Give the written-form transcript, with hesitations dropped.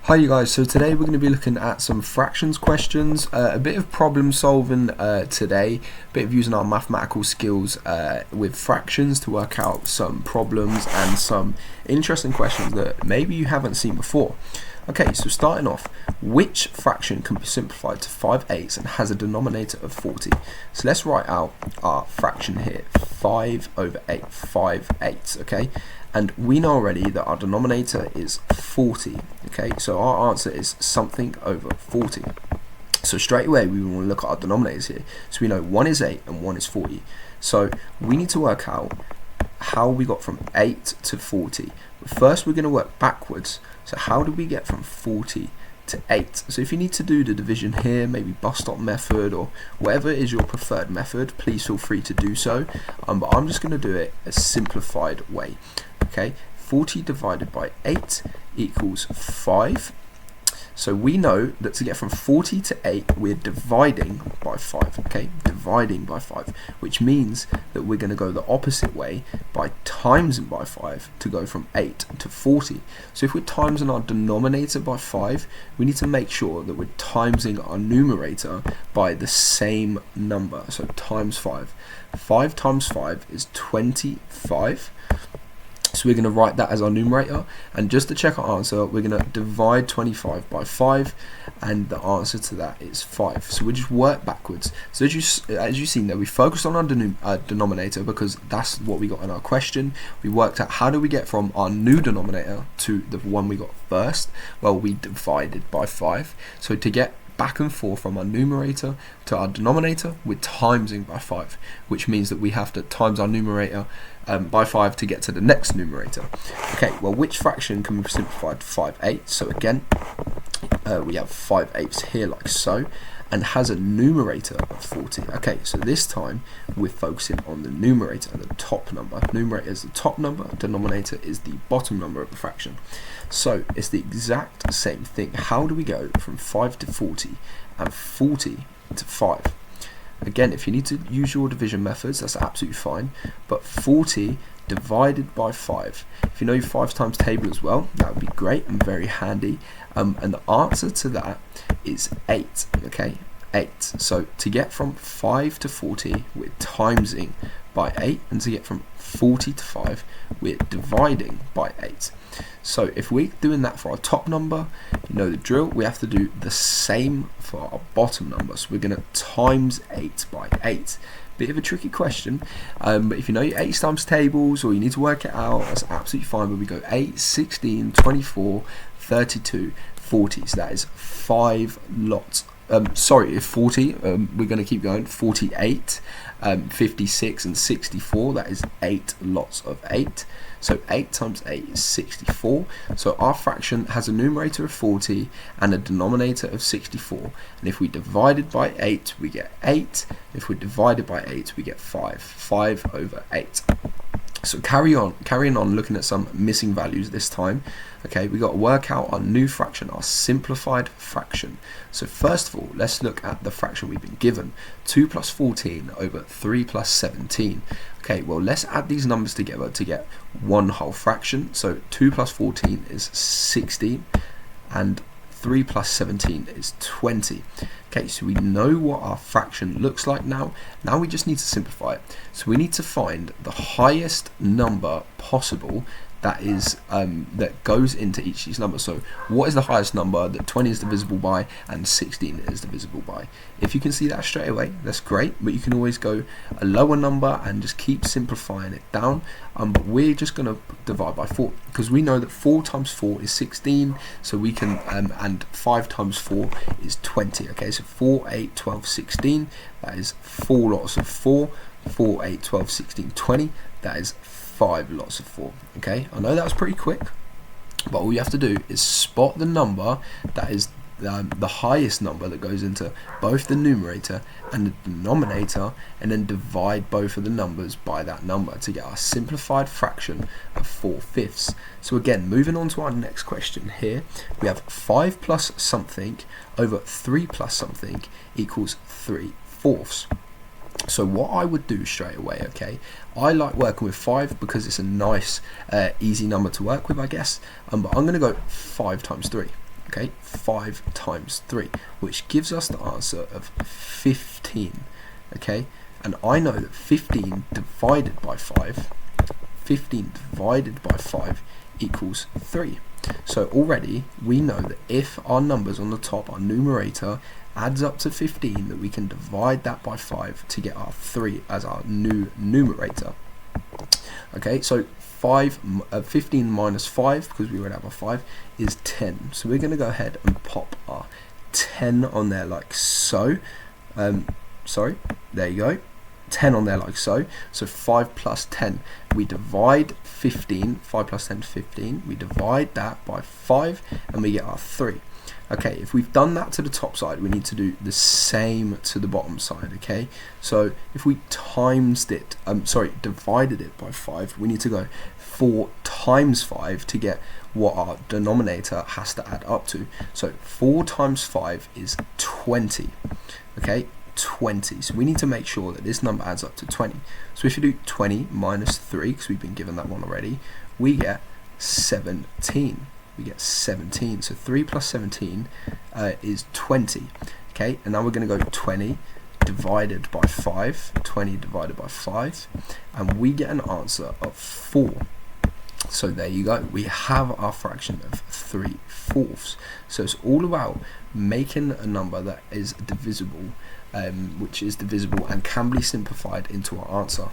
Hi you guys, so today we're going to be looking at some fractions questions, a bit of problem solving today, a bit of using our mathematical skills with fractions to work out some problems and some interesting questions that maybe you haven't seen before. Okay, so starting off, which fraction can be simplified to 5/8 and has a denominator of 40? So let's write out our fraction here, 5/8, 5/8, okay? And we know already that our denominator is 40, okay? So our answer is something over 40. So straight away we want to look at our denominators here. So we know one is 8 and one is 40. So we need to work out how we got from 8 to 40. But first we're going to work backwards. So how do we get from 40 to 8? So if you need to do the division here, maybe bus stop method or whatever is your preferred method, please feel free to do so. But I'm just going to do it a simplified way. Okay, 40 divided by 8 equals 5. So we know that to get from 40 to 8, we're dividing by 5, okay? Dividing by 5, which means that we're going to go the opposite way by timesing by 5 to go from 8 to 40. So if we're timesing our denominator by 5, we need to make sure that we're timesing our numerator by the same number. So times 5. 5 times 5 is 25. So we're going to write that as our numerator, and just to check our answer, we're going to divide 25 by 5, and the answer to that is 5. So we just work backwards. So as you've seen there, we focused on our denominator because that's what we got in our question. We worked out how do we get from our new denominator to the one we got first. Well, we divided by 5. So to get back and forth from our numerator to our denominator, we're timesing by 5, which means that we have to times our numerator by 5 to get to the next numerator. Okay, well, which fraction can be simplified to 5/8? So again, we have 5/8 here like so, and has a numerator of 40. Okay, so this time we're focusing on the numerator, the top number. Numerator is the top number, denominator is the bottom number of the fraction. So it's the exact same thing. How do we go from 5 to 40 and 40 to 5? Again, if you need to use your division methods, that's absolutely fine, but 40 divided by 5. If you know your 5 times table as well, that would be great and very handy. And the answer to that is 8, okay? 8. So to get from 5 to 40, we're timesing by 8, and to get from 40 to 5, we're dividing by 8. So if we're doing that for our top number, you know the drill, we have to do the same for our bottom number. So we're going to times 8 by 8. Bit of a tricky question, but if you know your 8 times tables or you need to work it out, that's absolutely fine. But we go 8, 16, 24, 32, 40. So that is 5 lots. Sorry, 40, we're going to keep going, 48, 56 and 64, that is 8 lots of 8. So 8 times 8 is 64. So our fraction has a numerator of 40 and a denominator of 64. And if we divide it by 8, we get 8. If we divide it by 8, we get 5. 5/8. So carrying on looking at some missing values this time. Okay, we got to work out our new fraction, our simplified fraction. So first of all, let's look at the fraction we've been given. 2 plus 14 over 3 plus 17. Okay, well, let's add these numbers together to get one whole fraction. So 2 plus 14 is 16, and 3 plus 17 is 20. Okay, so we know what our fraction looks like now. Now we just need to simplify it. So we need to find the highest number possible that is that goes into each of these numbers. So what is the highest number that 20 is divisible by and 16 is divisible by? If you can see that straight away, that's great, but you can always go a lower number and just keep simplifying it down. But we're just going to divide by 4 because we know that 4 times 4 is 16, so we can and 5 times 4 is 20. Okay, so 4, 8, 12, 16, that is 4 lots of 4. 4, 8, 12, 16, 20, that is 5 lots of 4. Okay, I know that was pretty quick, but all you have to do is spot the number that is the highest number that goes into both the numerator and the denominator, and then divide both of the numbers by that number to get our simplified fraction of 4/5. So again, moving on to our next question here, we have 5 plus something over 3 plus something equals 3/4. So what I would do straight away, okay, I like working with 5 because it's a nice easy number to work with, I guess, but I'm going to go 5 times 3. Okay, 5 times 3, which gives us the answer of 15. Okay, and I know that 15 divided by 5 equals 3. So already we know that if our numbers on the top, our numerator, adds up to 15, that we can divide that by 5 to get our 3 as our new numerator. Okay, so 15 minus 5, because we already have a 5, is 10. So we're going to go ahead and pop our 10 on there like so. Sorry, there you go. 10 on there like so. So 5 plus 10. We divide 15. 5 plus 10 is 15. We divide that by 5 and we get our 3. Okay, if we've done that to the top side, we need to do the same to the bottom side. Okay, so if we divided it by 5, we need to go 4 times 5 to get what our denominator has to add up to. So 4 times 5 is 20. Okay, 20. So we need to make sure that this number adds up to 20. So if you do 20 minus 3, because we've been given that one already, we get 17. We get 17. So 3 plus 17 is 20. Okay, and now we're going to go 20 divided by 5. 20 divided by 5, and we get an answer of 4. So there you go. We have our fraction of 3/4. So it's all about making a number that is divisible, which is divisible and can be simplified into our answer.